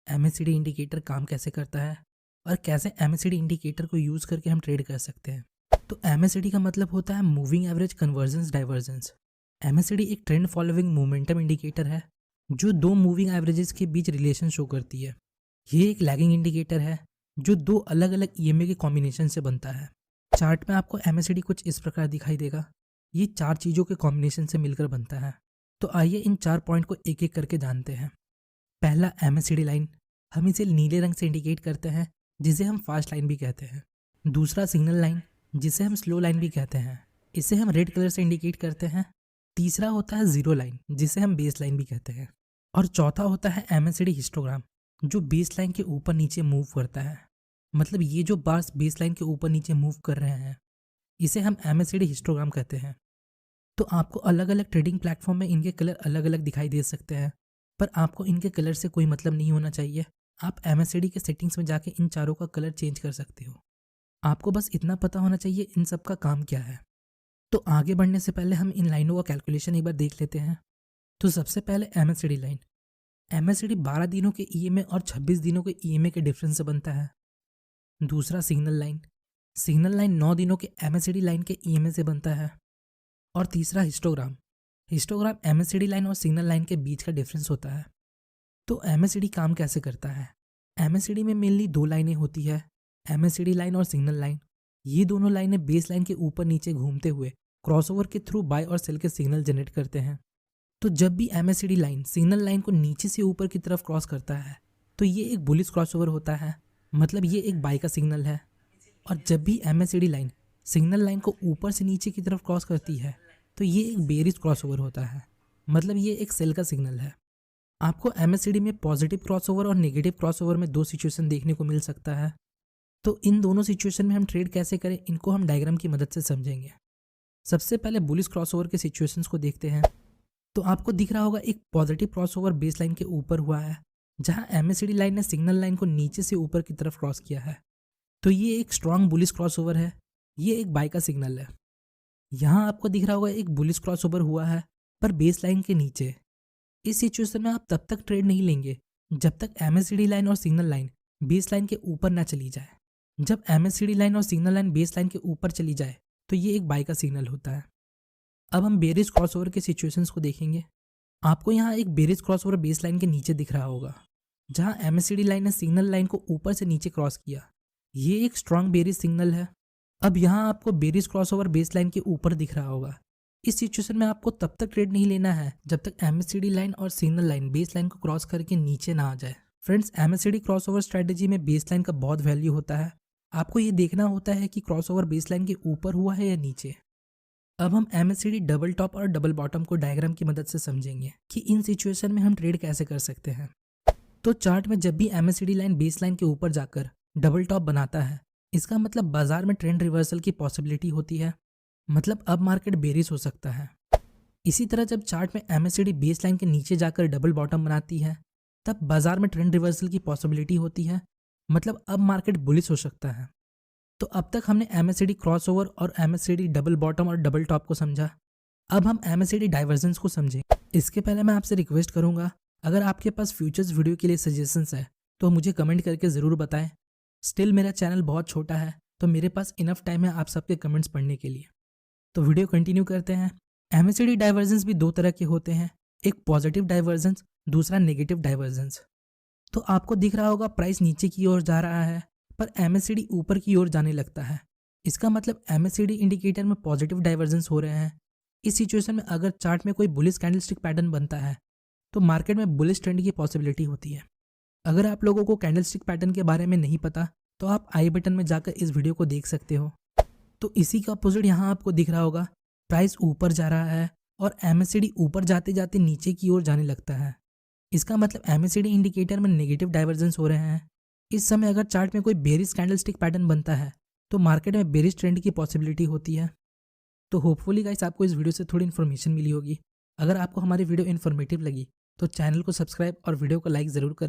MSCD indicator काम कैसे करता है और कैसे एमएससीडी इंडिकेटर को यूज़ करके हम ट्रेड कर सकते हैं। तो एमएससीडी का मतलब होता है moving average convergence divergence. MSCD एक ट्रेंड फॉलोइंग मोमेंटम इंडिकेटर है जो दो मूविंग एवरेजेस के बीच रिलेशन शो करती है। ये एक लैगिंग इंडिकेटर है जो दो अलग अलग ईएमए के कॉम्बिनेशन से बनता है। चार्ट में आपको एमएससीडी कुछ इस प्रकार दिखाई देगा। ये चार चीज़ों के कॉम्बिनेशन से मिलकर बनता है। तो आइए इन चार पॉइंट को एक एक करके जानते हैं। पहला एमएससीडी लाइन, हम इसे नीले रंग से इंडिकेट करते हैं जिसे हम फास्ट लाइन भी कहते हैं। दूसरा सिग्नल लाइन जिसे हम स्लो लाइन भी कहते हैं, इसे हम रेड कलर से इंडिकेट करते हैं। तीसरा होता है जीरो लाइन जिसे हम बेस लाइन भी कहते हैं। और चौथा होता है एमएससीडी हिस्टोग्राम जो बेस लाइन के ऊपर नीचे मूव करता है। मतलब ये जो बार्स बेस लाइन के ऊपर नीचे मूव कर रहे हैं इसे हम एमएससीडी हिस्टोग्राम कहते हैं। तो आपको अलग अलग ट्रेडिंग प्लेटफॉर्म में इनके कलर अलग अलग दिखाई दे सकते हैं, पर आपको इनके कलर से कोई मतलब नहीं होना चाहिए। आप एमएससीडी के सेटिंग्स में जाके इन चारों का कलर चेंज कर सकते हो। आपको बस इतना पता होना चाहिए इन सब का काम क्या है। तो आगे बढ़ने से पहले हम इन लाइनों का कैलकुलेशन एक बार देख लेते हैं। तो सबसे पहले एमएससीडी लाइन। एमएससीडी 12 दिनों के ईएमए और 26 दिनों के ईएमए के डिफरेंस से बनता है। दूसरा सिग्नल लाइन। सिग्नल लाइन 9 दिनों के एमएससीडी लाइन के ईएमए से बनता है। और तीसरा हिस्टोग्राम। हिस्टोग्राम एमएससीडी लाइन और सिग्नल लाइन के बीच का डिफरेंस होता है। तो एमएससीडी काम कैसे करता है? एमएससीडी में मेनली दो लाइनें होती है, एमएससीडी लाइन और सिग्नल लाइन। ये दोनों लाइनें बेस लाइन के ऊपर नीचे घूमते हुए क्रॉसओवर के थ्रू बाय और सेल के सिग्नल जनरेट करते हैं। तो जब भी एमएससीडी लाइन सिग्नल लाइन को नीचे से ऊपर की तरफ क्रॉस करता है तो ये एक बुलिश क्रॉसओवर होता है, मतलब ये एक बाय का सिग्नल है। और जब भी एमएससीडी लाइन सिग्नल लाइन को ऊपर से नीचे की तरफ क्रॉस करती है तो ये एक बेरिश क्रॉसओवर होता है, मतलब ये एक सेल का सिग्नल है। आपको एमएससीडी में पॉजिटिव क्रॉसओवर और नेगेटिव क्रॉसओवर में दो सिचुएशन देखने को मिल सकता है। तो इन दोनों सिचुएशन में हम ट्रेड कैसे करें इनको हम डायग्राम की मदद से समझेंगे। सबसे पहले बुलिश क्रॉसओवर के सिचुएशंस को देखते हैं। तो आपको दिख रहा होगा एक पॉजिटिव क्रॉसओवर बेस लाइन के ऊपर हुआ है जहां एमएससीडी लाइन ने सिग्नल लाइन को नीचे से ऊपर की तरफ क्रॉस किया है। तो ये एक स्ट्रॉन्ग बुलिश क्रॉसओवर है, ये एक बाय का सिग्नल है। यहाँ आपको दिख रहा होगा एक बुलिश क्रॉसओवर हुआ है पर बेस लाइन के नीचे। इस सिचुएशन में आप तब तक ट्रेड नहीं लेंगे जब तक एमएससीडी लाइन और सिग्नल लाइन बेस लाइन के ऊपर ना चली जाए। जब एमएससीडी लाइन और सिग्नल लाइन बेस लाइन के ऊपर चली जाए तो ये एक बाय का सिग्नल होता है। अब हम बेरिश क्रॉसओवर के सिचुएशंस को देखेंगे। आपको यहाँ एक बेरिश क्रॉसओवर बेस लाइन के नीचे दिख रहा होगा जहाँ एमएससीडी लाइन ने सिग्नल लाइन को ऊपर से नीचे क्रॉस किया। ये एक स्ट्रॉन्ग बेरिश सिग्नल है। अब यहाँ आपको बेरिश क्रॉसओवर बेस लाइन के ऊपर दिख रहा होगा। इस सिचुएशन में आपको तब तक ट्रेड नहीं लेना है जब तक एमएससीडी लाइन और सिग्नल लाइन बेस लाइन को क्रॉस करके नीचे ना आ जाए। फ्रेंड्स, एमएससीडी क्रॉसओवर स्ट्रेटेजी में बेस लाइन का बहुत वैल्यू होता है। आपको ये देखना होता है कि क्रॉसओवर बेस लाइन के ऊपर हुआ है या नीचे। अब हम एमएससीडी डबल टॉप और डबल बॉटम को डायग्राम की मदद से समझेंगे कि इन सिचुएशन में हम ट्रेड कैसे कर सकते हैं। तो चार्ट में जब भी एमएससीडी लाइन बेस लाइन के ऊपर जाकर डबल टॉप बनाता है इसका मतलब बाजार में ट्रेंड रिवर्सल की पॉसिबिलिटी होती है, मतलब अब मार्केट बेरिश हो सकता है। इसी तरह जब चार्ट में एमएससीडी बेस लाइन के नीचे जाकर डबल बॉटम बनाती है तब बाजार में ट्रेंड रिवर्सल की पॉसिबिलिटी होती है, मतलब अब मार्केट बुलिश हो सकता है। तो अब तक हमने एमएससीडी क्रॉसओवर और एमएससीडी डबल बॉटम और डबल टॉप को समझा। अब हम एमएससीडी डाइवर्जेंस को समझें। इसके पहले मैं आपसे रिक्वेस्ट करूंगा, अगर आपके पास फ्यूचर्स वीडियो के लिए सजेशंस है तो मुझे कमेंट करके ज़रूर बताएं। स्टिल मेरा चैनल बहुत छोटा है तो मेरे पास इनफ टाइम है आप सबके कमेंट्स पढ़ने के लिए। तो वीडियो कंटिन्यू करते हैं। एमएससीडी डाइवर्जेंस भी दो तरह के होते हैं, एक पॉजिटिव डाइवर्जेंस, दूसरा नेगेटिव डाइवर्जेंस। तो आपको दिख रहा होगा प्राइस नीचे की ओर जा रहा है पर एमएससीडी ऊपर की ओर जाने लगता है। इसका मतलब एमएससीडी इंडिकेटर में पॉजिटिव डाइवर्जेंस हो रहे हैं। इस सिचुएशन में अगर चार्ट में कोई बुलिश कैंडलस्टिक पैटर्न बनता है तो मार्केट में बुलिश ट्रेंड की पॉसिबिलिटी होती है। अगर आप लोगों को कैंडलस्टिक पैटर्न के बारे में नहीं पता तो आप आई बटन में जाकर इस वीडियो को देख सकते हो। तो इसी का अपोजिट यहाँ आपको दिख रहा होगा, प्राइस ऊपर जा रहा है और एमएससीडी ऊपर जाते जाते नीचे की ओर जाने लगता है। इसका मतलब एमएससीडी इंडिकेटर में नेगेटिव डाइवर्जेंस हो रहे हैं। इस समय अगर चार्ट में कोई बेरिश कैंडलस्टिक पैटर्न बनता है तो मार्केट में बेरिश ट्रेंड की पॉसिबिलिटी होती है। तो होपफुली गाइस आपको इस वीडियो से थोड़ी इन्फॉर्मेशन मिली होगी। अगर आपको हमारी वीडियो इन्फॉर्मेटिव लगी तो चैनल को सब्सक्राइब और वीडियो को लाइक ज़रूर करें।